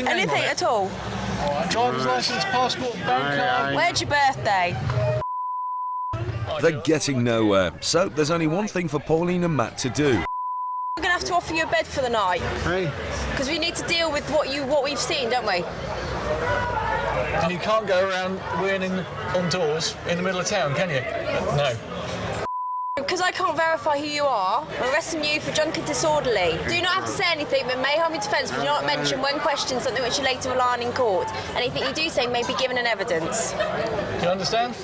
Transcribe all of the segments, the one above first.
Anything at all? Driver's licence, passport, bank card. Where's your birthday? They're getting nowhere, so there's only one thing for Pauline and Matt to do. We're going to have to offer you a bed for the night. Hey. Because we need to deal with what we've seen, don't we? And you can't go around weighing on doors in the middle of town, can you? No. Because I can't verify who you are, I'm arresting you for drunk and disorderly. Do not have to say anything, but may harm your defence, but do not mention when questioned something which you later rely on in court. Anything you do say may be given in evidence. Do you understand?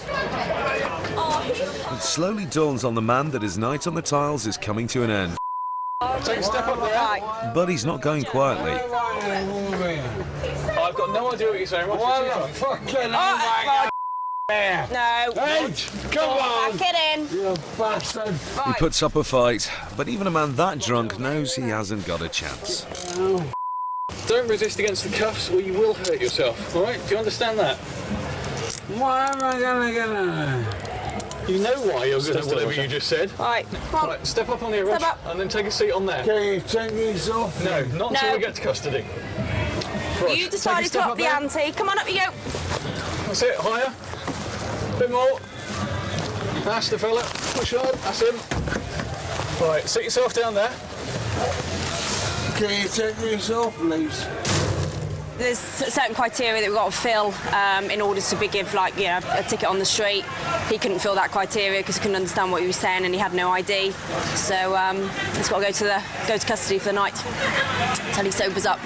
It slowly dawns on the man that his night on the tiles is coming to an end. Take a step up there. Right. But he's not going quietly. I've got no idea what you're saying. What the fucking No. Hey, come on! Back it in. You bastard! He puts up a fight, but even a man that drunk knows he hasn't got a chance. Don't resist against the cuffs or you will hurt yourself, all right? Do you understand that? Why am I gonna get in there? You know why you're going to whatever you just said. Right, come on. Right, step up on the arrest Step up. and then take a seat on there. Can you take these off? No, not until we get to custody. Right, You decided to take a step up the there. ante. Come on, up you go. That's it, higher. A bit more. That's the fella. Push on, that's him. Right, sit yourself down there. Can you take these off, please? There's certain criteria that we've got to fill in order to give, like, you know, a ticket on the street. He couldn't fill that criteria because he couldn't understand what he was saying and he had no ID. So he's got to go to custody for the night until he sobers up.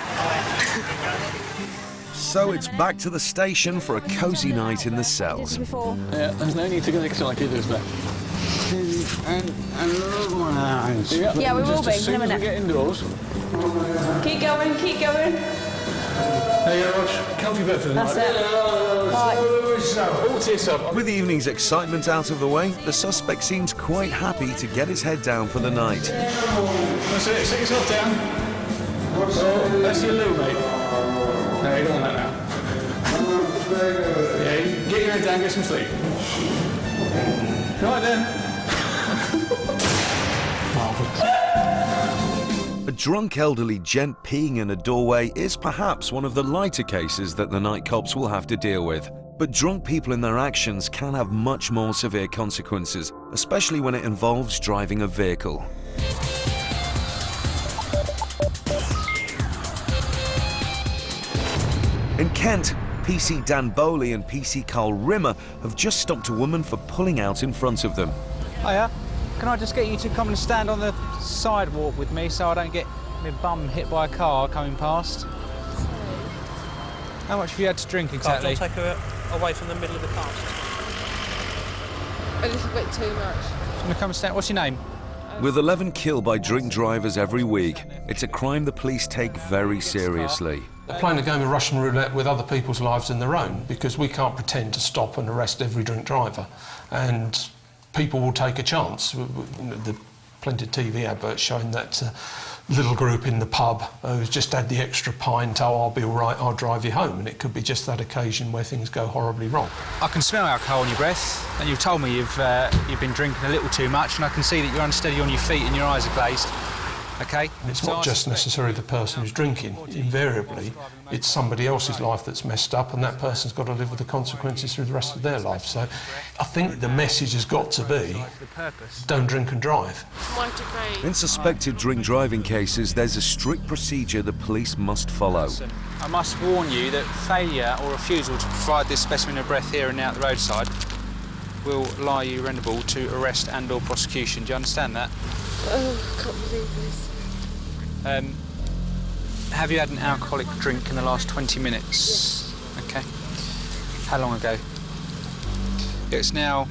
So it's back to the station for a cosy night in the cells. Yeah, there's no need to get excited, is there? And another one of those. Yeah, we will be As soon in a as we minute. get indoors. Keep going, keep going. There you go, Rog. Comfy bed for the night. That's it. Right. All to yourself. With the evening's excitement out of the way, the suspect seems quite happy to get his head down for the night. That's it, sit yourself down. Oh, that's your loo, mate. No, you don't want that now. Yeah, you get your head down, get some sleep. Right then. A drunk elderly gent peeing in a doorway is perhaps one of the lighter cases that the night cops will have to deal with. But drunk people in their actions can have much more severe consequences, especially when it involves driving a vehicle. In Kent, PC Dan Bowley and PC Carl Rimmer have just stopped a woman for pulling out in front of them. Hiya, can I just get you to come and stand on the sidewalk with me so I don't get my bum hit by a car coming past? How much have you had to drink exactly? I'll take her away from the middle of the car. A little bit too much. Can you come and stand? What's your name? With 11 killed by drink drivers every week, it's a crime the police take very seriously. They're playing a game of Russian roulette with other people's lives than their own, because we can't pretend to stop and arrest every drink driver. And people will take a chance. The plenty of TV adverts showing that little group in the pub who's just had the extra pint, oh, I'll be all right, I'll drive you home. And it could be just that occasion where things go horribly wrong. I can smell alcohol in your breath, and you've told me you've been drinking a little too much, and I can see that you're unsteady on your feet and your eyes are glazed. Okay? And it's not just necessarily the person who's drinking. Invariably, it's somebody else's life that's messed up, and that person's got to live with the consequences through the rest of their life. So I think the message has got to be, don't drink and drive. In suspected drink driving cases, there's a strict procedure the police must follow. I must warn you that failure or refusal to provide this specimen of breath here and now at the roadside will lie you vulnerable to arrest and or prosecution. Do you understand that? Oh, I can't believe this. Have you had an alcoholic drink in the last 20 minutes? Yes. Okay. How long ago? It's now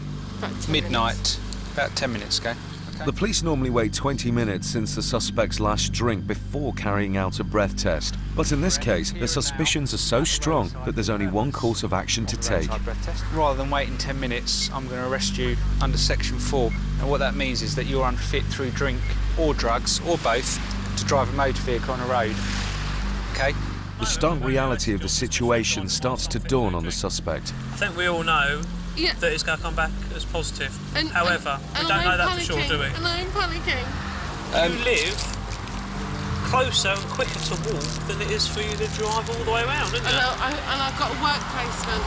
midnight, about 10 minutes ago. Okay. The police normally wait 20 minutes since the suspect's last drink before carrying out a breath test. But in this case, the suspicions are so strong that there's only one course of action to take. Rather than waiting 10 minutes, I'm going to arrest you under Section 4. And what that means is that you're unfit through drink or drugs, or both, to drive a motor vehicle on a road. Okay? The stark reality of the situation starts to dawn on the suspect. I think we all know that it's going to come back as positive. However, we don't know that for sure, do we? And I'm panicking. You live closer and quicker to walk than it is for you to drive all the way around, isn't it? And I've got a work placement.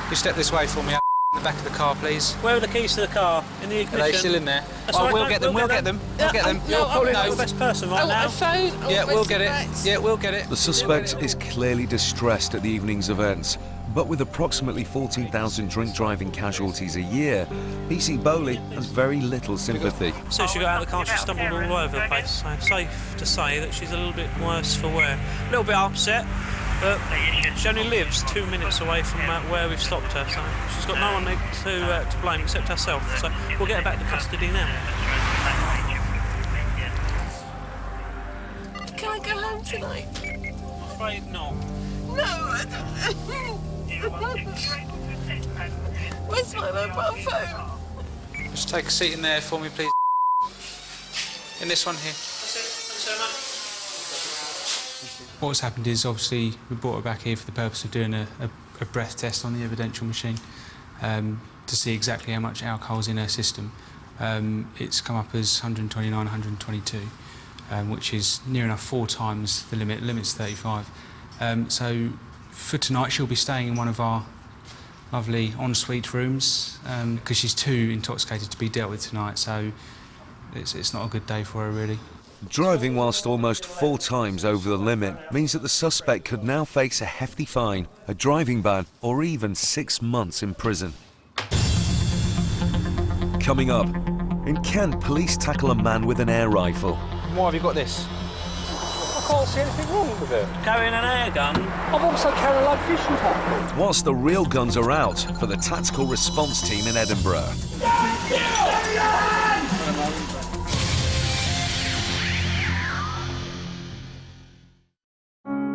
You step this way for me, in the back of the car, please. Where are the keys to the car? In the ignition? Are they still in there? That's Oh, right, we'll no, get them, we'll get them. We'll get them. You're probably not the best person right now. A phone. Yeah, we'll get it. Yeah, we'll get it. The suspect is clearly distressed at the evening's events, but with approximately 14,000 drink driving casualties a year, PC Bowley has very little sympathy. As soon as she got out of the car, she stumbled all over the place. So safe to say that she's a little bit worse for wear. A little bit upset, but she only lives 2 minutes away from where we've stopped her, so she's got no one to blame except herself. So we'll get her back to custody now. Can I go home tonight? I'm afraid not. No, I don't. Where's my mobile phone? Just take a seat in there for me, please. In this one here. That's it. Thanks so much. What's happened is, obviously, we brought her back here for the purpose of doing a breath test on the evidential machine to see exactly how much alcohol's in her system. It's come up as 129, 122, which is near enough 4 times the limit. The limit's 35. So for tonight, she'll be staying in one of our lovely ensuite rooms because she's too intoxicated to be dealt with tonight. So it's not a good day for her, really. Driving whilst almost 4 times over the limit means that the suspect could now face a hefty fine, a driving ban, or even 6 months in prison. Coming up, in Kent, police tackle a man with an air rifle. Why have you got this? I can't see anything wrong with it. Carrying an air gun? I've also carried a live fishing tackle. Whilst the real guns are out for the tactical response team in Edinburgh.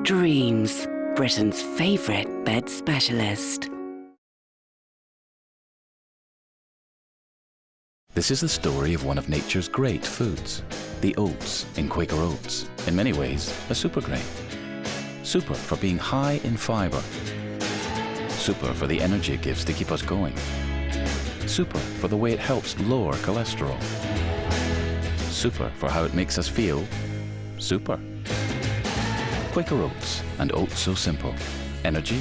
Dreams, Britain's favourite bed specialist. This is the story of one of nature's great foods, the oats in Quaker Oats. In many ways, a super grain. Super for being high in fibre. Super for the energy it gives to keep us going. Super for the way it helps lower cholesterol. Super for how it makes us feel super. Quaker Oats, and oats so simple. Energy